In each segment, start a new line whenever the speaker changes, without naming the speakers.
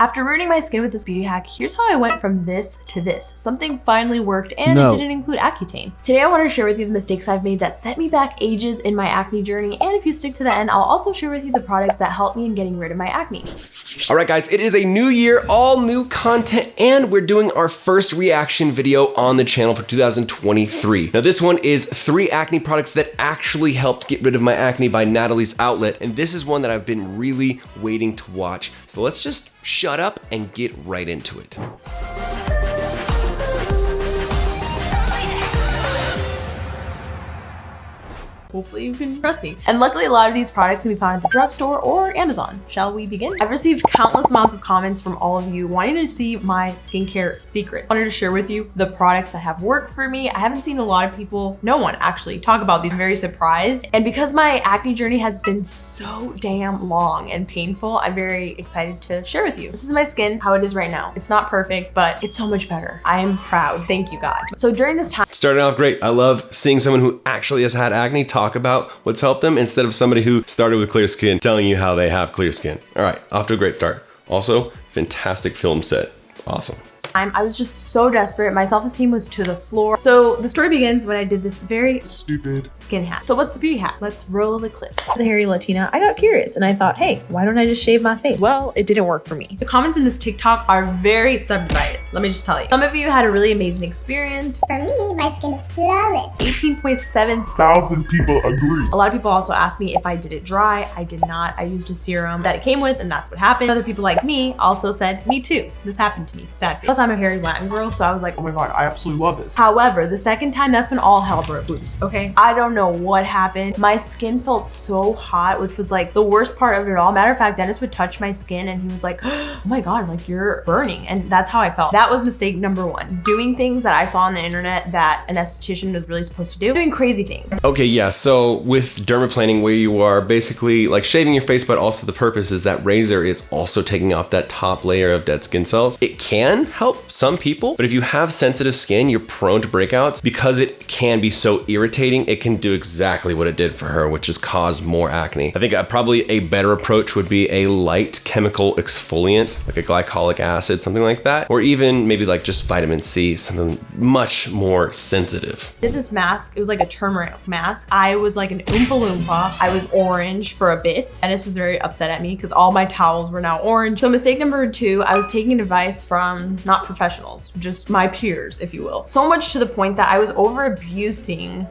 After ruining my skin with this beauty hack, here's how I went from this to this. Something finally worked and it didn't include Accutane. Today I want to share with you the mistakes I've made that set me back ages in my acne journey, and if you stick to the end, I'll also share with you the products that helped me in getting rid of my acne.
All right guys, it is a new year, all new content, and we're doing our first reaction video on the channel for 2023. Now this one is 3 acne products that actually helped get rid of my acne by Natalie's Outlet, and this is one that I've been really waiting to watch. So let's just shut up and get right into it.
Hopefully you can trust me. And luckily a lot of these products can be found at the drugstore or Amazon. Shall we begin? I've received countless amounts of comments from all of you wanting to see my skincare secrets. I wanted to share with you the products that have worked for me. I haven't seen a lot of people, no one actually, talk about these. I'm very surprised. And because my acne journey has been so damn long and painful, I'm very excited to share with you. This is my skin, how it is right now. It's not perfect, but it's so much better. I am proud, thank you God. So during this time,
starting off great. I love seeing someone who actually has had acne talk about what's helped them instead of somebody who started with clear skin telling you how they have clear skin. All right, off to a great start. Also, fantastic film set. Awesome.
I was just so desperate. My self-esteem was to the floor. So the story begins when I did this very stupid skin hack. So what's the beauty hack? Let's roll the clip. As a hairy Latina, I got curious and I thought, hey, why don't I just shave my face? Well, it didn't work for me. The comments in this TikTok are very subdivided. Let me just tell you. Some of you had a really amazing experience.
For me, my skin is flawless.
18.7
thousand people agree.
A lot of people also asked me if I did it dry. I did not. I used a serum that it came with, and that's what happened. Other people like me also said, me too. This happened to me, sadly. Plus I'm a hairy Latin girl, so I was like,
Oh my God, I absolutely love this.
however, the second time, that's when all hell broke loose, okay? I don't know what happened. My skin felt so hot, which was like the worst part of it all. Matter of fact, Dennis would touch my skin and he was like, oh my God, like you're burning. And that's how I felt. That was mistake number 1. Doing things that I saw on the internet that an esthetician was really supposed to do. Doing crazy things.
Okay, yeah, so with dermaplaning, where you are basically like shaving your face, but also the purpose is that razor is also taking off that top layer of dead skin cells. It can help some people, but if you have sensitive skin, you're prone to breakouts. Because it can be so irritating, it can do exactly what it did for her, which is cause more acne. I think probably a better approach would be a light chemical exfoliant, like a glycolic acid, something like that, or even maybe like just vitamin C, something much more sensitive.
I did this mask, it was like a turmeric mask. I was like an Oompa Loompa. I was orange for a bit. Dennis was very upset at me because all my towels were now orange. So mistake number 2, I was taking advice from not professionals, just my peers, if you will. So much to the point that I was over abusing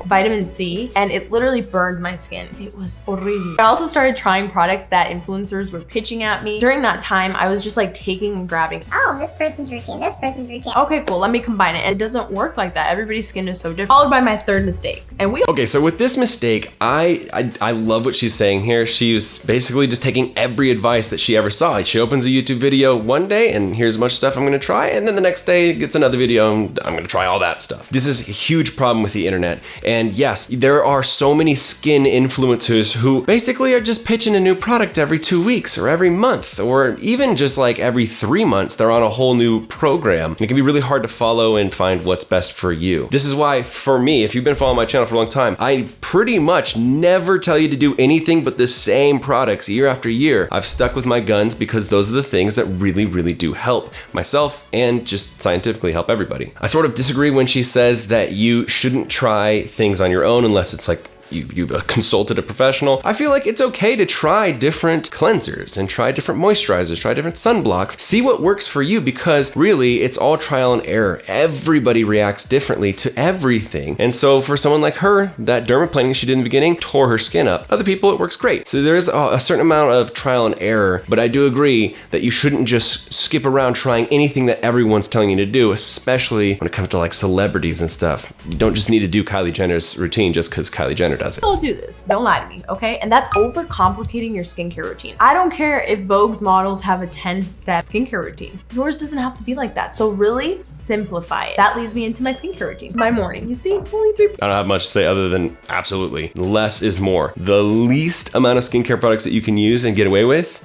vitamin C and it literally burned my skin. It was horrible. I also started trying products that influencers were pitching at me. During that time, I was just like taking and grabbing.
Oh, this person's routine, this person's routine.
Okay, cool, let me combine it. It doesn't work like that. Everybody's skin is so different. Followed by my 3rd mistake. And
Okay, so with this mistake, I love what she's saying here. She was basically just taking every advice that she ever saw. She opens a YouTube video one day and here's a bunch of stuff I'm gonna try, and then the next day gets another video and I'm gonna try all that stuff. This is a huge problem with the internet. And yes, there are so many skin influencers who basically are just pitching a new product every 2 weeks or every month, or even just like every 3 months, they're on a whole new program. And it can be really hard to follow and find what's best for you. This is why, for me, if you've been following my channel for a long time, I pretty much never tell you to do anything but the same products year after year. I've stuck with my guns because those are the things that really, really do help myself and just scientifically help everybody. I sort of disagree when she says that you shouldn't try things on your own unless it's like you've consulted a professional. I feel like it's okay to try different cleansers and try different moisturizers, try different sunblocks, see what works for you, because really it's all trial and error. Everybody reacts differently to everything. And so for someone like her, that dermaplaning she did in the beginning tore her skin up. Other people, it works great. So there's a certain amount of trial and error, but I do agree that you shouldn't just skip around trying anything that everyone's telling you to do, especially when it comes to like celebrities and stuff. You don't just need to do Kylie Jenner's routine just because Kylie Jenner does it.
Don't do this. Don't lie to me, okay? And that's overcomplicating your skincare routine. I don't care if Vogue's models have a 10-step skincare routine. Yours doesn't have to be like that. So really simplify it. That leads me into my skincare routine. My morning. You see, it's only 3.
I don't have much to say other than absolutely. Less is more. The least amount of skincare products that you can use and get away with,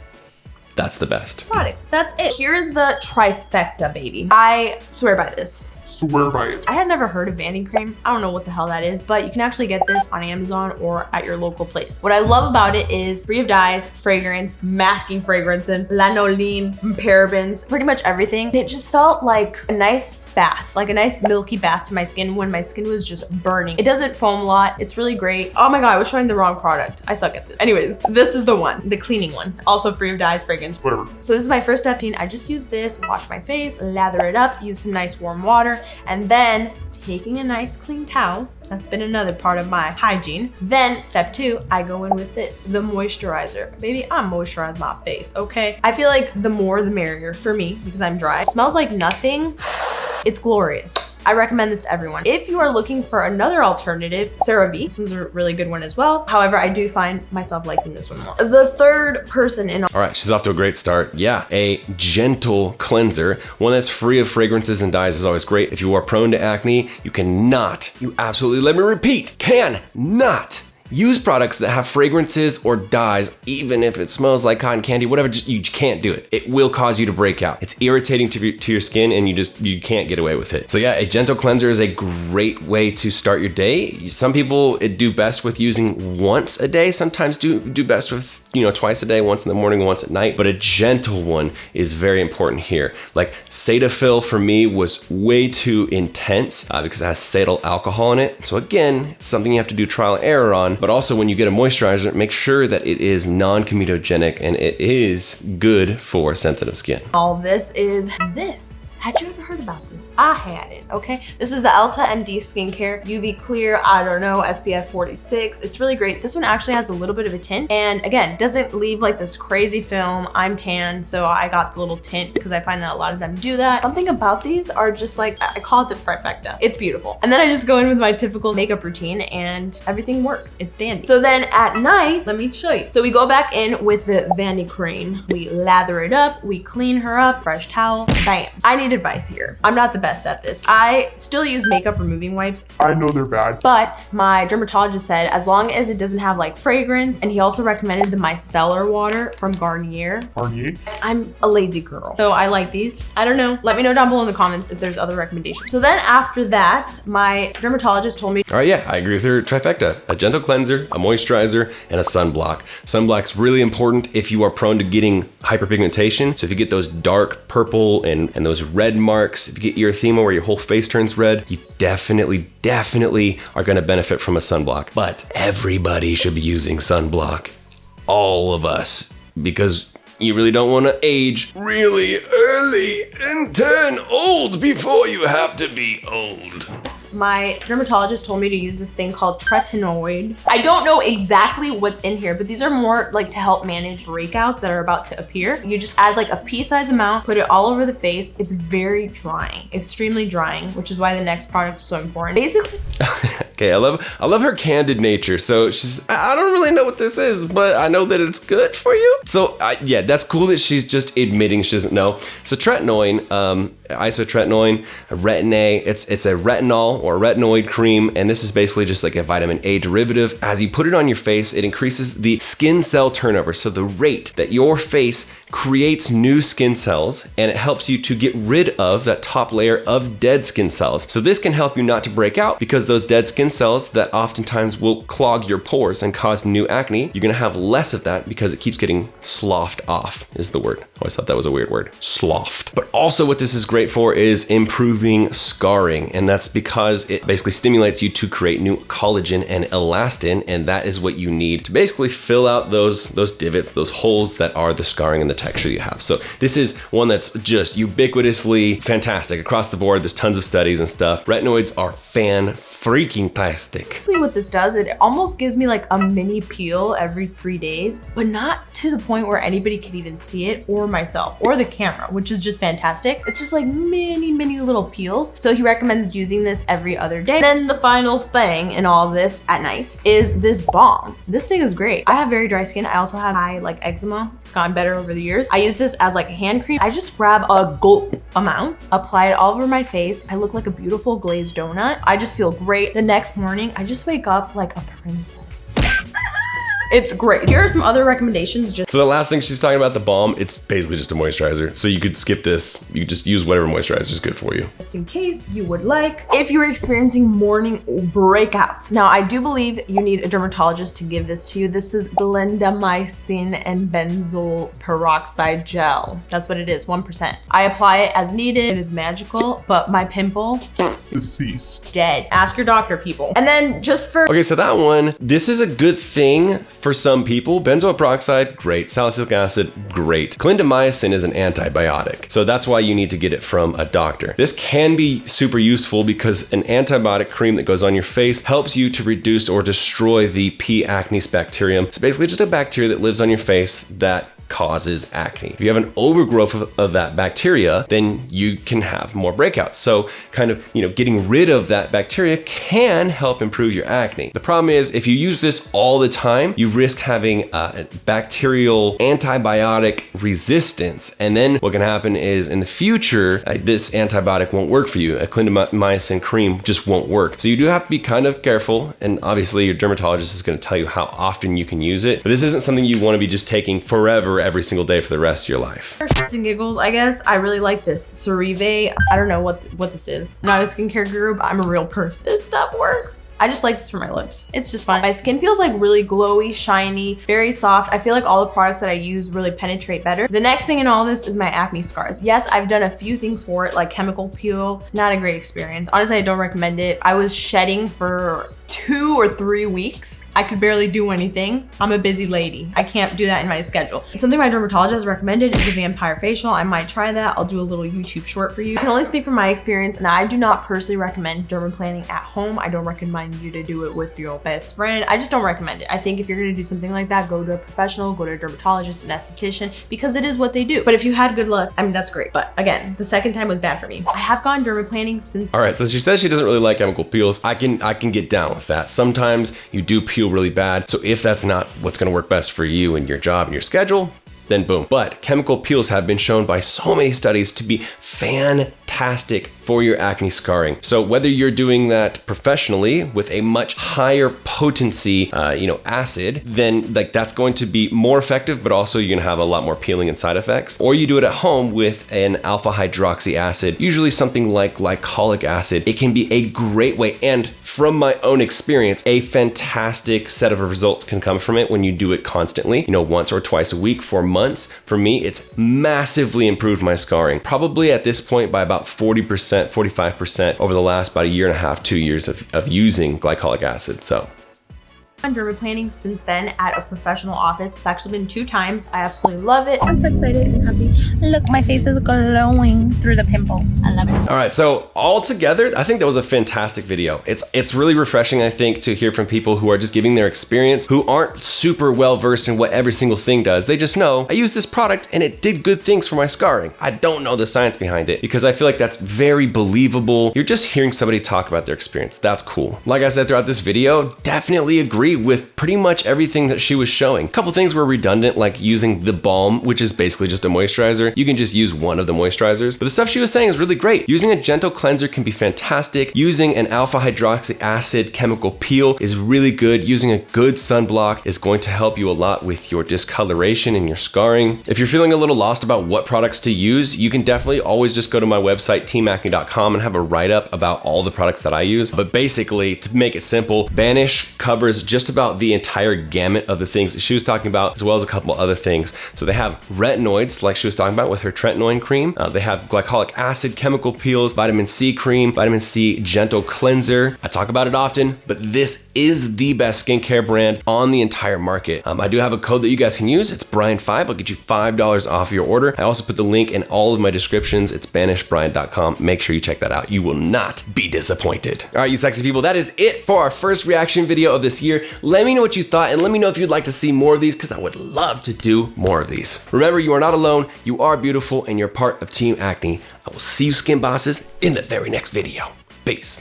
that's the best.
Products. That's it. Here's the trifecta, baby. I swear by this.
Swear by it.
I had never heard of Vanity Cream. I don't know what the hell that is, but you can actually get this on Amazon or at your local place. What I love about it is free of dyes, fragrance, masking fragrances, lanolin, parabens, pretty much everything. It just felt like a nice bath, like a nice milky bath to my skin when my skin was just burning. It doesn't foam a lot. It's really great. Oh my God, I was showing the wrong product. I suck at this. Anyways, this is the one, the cleaning one. Also free of dyes, fragrance.
Whatever.
So this is my first step. I just use this, wash my face, lather it up, use some nice warm water, and then taking a nice clean towel. That's been another part of my hygiene. Then step 2, I go in with this, the moisturizer. Baby, I moisturize my face, okay? I feel like the more the merrier for me because I'm dry. It smells like nothing. It's glorious. I recommend this to everyone. If you are looking for another alternative, CeraVe. This one's a really good one as well. However, I do find myself liking this one more. The third person in—
All right, she's off to a great start. Yeah, a gentle cleanser, one that's free of fragrances and dyes is always great. If you are prone to acne, you cannot, you absolutely, let me repeat, cannot use products that have fragrances or dyes, even if it smells like cotton candy, whatever, you can't do it. It will cause you to break out. It's irritating to your skin and you can't get away with it. So yeah, a gentle cleanser is a great way to start your day. Some people do best with using once a day, sometimes do best with, twice a day, once in the morning, once at night, but a gentle one is very important here. Like Cetaphil for me was way too intense because it has cetyl alcohol in it. So again, it's something you have to do trial and error on. But also when you get a moisturizer, make sure that it is non-comedogenic and it is good for sensitive skin.
All this is this. Had you ever heard about this? I had it, okay? This is the Elta MD Skincare UV Clear, I don't know, SPF 46. It's really great. This one actually has a little bit of a tint and again, doesn't leave like this crazy film. I'm tan, so I got the little tint because I find that a lot of them do that. Something about these are just like, I call it the trifecta. It's beautiful. And then I just go in with my typical makeup routine and everything works. It's dandy. So then at night, let me show you. So we go back in with the Vanity Cream. We lather it up, we clean her up, fresh towel, bam. I need advice here. I'm not the best at this. I still use makeup removing wipes.
I know they're bad.
But my dermatologist said as long as it doesn't have like fragrance, and he also recommended the micellar water from Garnier.
Garnier?
I'm a lazy girl, so I like these. I don't know. Let me know down below in the comments if there's other recommendations. So then after that, my dermatologist told me—
All right, yeah, I agree with her trifecta. A gentle cleanser, a moisturizer, and a sunblock. Sunblock's really important if you are prone to getting hyperpigmentation. So if you get those dark purple and those red marks, if you get erythema where your whole face turns red, you definitely are gonna benefit from a sunblock. But everybody should be using sunblock. All of us. Because you really don't want to age really early and turn old before you have to be old.
My dermatologist told me to use this thing called tretinoid. I don't know exactly what's in here, but these are more like to help manage breakouts that are about to appear. You just add like a pea-sized amount, put it all over the face. It's very drying, extremely drying, which is why the next product is so important. Basically.
Okay, I love her candid nature. So I don't really know what this is, but I know that it's good for you. So yeah, that's cool that she's just admitting she doesn't know. So tretinoin, isotretinoin, retin-A, it's a retinol or retinoid cream, and this is basically just like a vitamin A derivative. As you put it on your face, it increases the skin cell turnover, so the rate that your face creates new skin cells, and it helps you to get rid of that top layer of dead skin cells. So this can help you not to break out, because those dead skin cells that oftentimes will clog your pores and cause new acne, you're gonna have less of that because it keeps getting sloughed off is the word. I always thought that was a weird word, sloughed. But also what this is great for is improving scarring, and that's because it basically stimulates you to create new collagen and elastin, and that is what you need to basically fill out those divots, those holes that are the scarring and the texture you have. So this is one that's just ubiquitously fantastic across the board. There's tons of studies and stuff. Retinoids are fan-freaking-tastic.
What this does, it almost gives me like a mini peel every 3 days, but not to the point where anybody could even see it, or myself, or the camera, which is just fantastic. It's just like mini little peels. So he recommends using this every other day. Then the final thing in all of this at night is this balm. This thing is great. I have very dry skin. I also have high like eczema. It's gotten better over the years. I use this as like a hand cream. I just grab a gulp amount, apply it all over my face. I look like a beautiful glazed donut. I just feel great. The next morning, I just wake up like a princess. It's great. Here are some other recommendations.
So the last thing she's talking about, the balm, it's basically just a moisturizer. So you could skip this. You could just use whatever moisturizer is good for you.
Just in case you would like. If you're experiencing morning breakouts. Now, I do believe you need a dermatologist to give this to you. This is clindamycin and benzoyl peroxide gel. That's what it is, 1%. I apply it as needed. It is magical, but my pimple,
Deceased.
dead. Ask your doctor, people. And then just for
Okay, so that one, this is a good thing for some people. Benzoyl peroxide, great. Salicylic acid, great. Clindamycin is an antibiotic, so that's why you need to get it from a doctor. This can be super useful because an antibiotic cream that goes on your face helps you to reduce or destroy the P. acnes bacterium. It's basically just a bacteria that lives on your face that causes acne. If you have an overgrowth of that bacteria, then you can have more breakouts. So kind of, getting rid of that bacteria can help improve your acne. The problem is if you use this all the time, you risk having a bacterial antibiotic resistance. And then what can happen is in the future, this antibiotic won't work for you. A clindamycin cream just won't work. So you do have to be kind of careful. And obviously your dermatologist is going to tell you how often you can use it. But this isn't something you want to be just taking forever, every single day for the rest of your life.
For shits and giggles, I guess, I really like this Cerave. I don't know what this is. I'm not a skincare guru, but I'm a real person. This stuff works. I just like this for my lips. It's just fun. My skin feels like really glowy, shiny, very soft. I feel like all the products that I use really penetrate better. The next thing in all this is my acne scars. Yes, I've done a few things for it, like chemical peel. Not a great experience. Honestly, I don't recommend it. I was shedding for 2 or 3 weeks. I could barely do anything. I'm a busy lady. I can't do that in my schedule. Something my dermatologist has recommended is a vampire facial. I might try that. I'll do a little YouTube short for you. I can only speak from my experience, and I do not personally recommend dermaplaning at home. I don't recommend you to do it with your best friend. I just don't recommend it. I think if you're gonna do something like that, go to a professional, go to a dermatologist, an esthetician, because it is what they do. But if you had good luck, I mean, that's great. But again, the second time was bad for me. I have gone dermaplaning since.
All right, so she says she doesn't really like chemical peels. I can get down with that. Sometimes you do peel really bad. So if that's not what's gonna work best for you and your job and your schedule, then boom. But chemical peels have been shown by so many studies to be fantastic for your acne scarring. So whether you're doing that professionally with a much higher potency, acid, then that's going to be more effective, but also you're gonna have a lot more peeling and side effects. Or you do it at home with an alpha hydroxy acid, usually something like glycolic acid. It can be a great way, and from my own experience, a fantastic set of results can come from it when you do it constantly, once or twice a week for months. For me, it's massively improved my scarring, probably at this point by about 40%, 45% over the last about 1.5 to 2 years of using glycolic acid. So
dermaplaning since then at a professional office. It's actually been 2 times. I absolutely love it. I'm so excited and happy. Look, my face is glowing through the pimples. I love it.
All right, so all together, I think that was a fantastic video. It's really refreshing, I think, to hear from people who are just giving their experience, who aren't super well versed in what every single thing does. They just know, I used this product and it did good things for my scarring. I don't know the science behind it, because I feel like that's very believable. You're just hearing somebody talk about their experience. That's cool. Like I said throughout this video, definitely agree with pretty much everything that she was showing. A couple things were redundant, like using the balm, which is basically just a moisturizer. You can just use one of the moisturizers, but the stuff she was saying is really great. Using a gentle cleanser can be fantastic. Using an alpha hydroxy acid chemical peel is really good. Using a good sunblock is going to help you a lot with your discoloration and your scarring. If you're feeling a little lost about what products to use, you can definitely always just go to my website, teamacne.com, and have a write-up about all the products that I use. But basically, to make it simple, Banish covers just about the entire gamut of the things that she was talking about, as well as a couple other things. So they have retinoids, like she was talking about with her tretinoin cream. They have glycolic acid chemical peels, vitamin C cream, vitamin C gentle cleanser. I talk about it often, but this is the best skincare brand on the entire market. I do have a code that you guys can use. It's Brian5. I'll get you $5 off your order. I also put the link in all of my descriptions. It's banishbrian.com. Make sure you check that out. You will not be disappointed. All right, you sexy people, that is it for our first reaction video of this year. Let me know what you thought, and let me know if you'd like to see more of these, because I would love to do more of these. Remember, you are not alone, you are beautiful, and you're part of Team Acne. I will see you skin bosses in the very next video. Peace.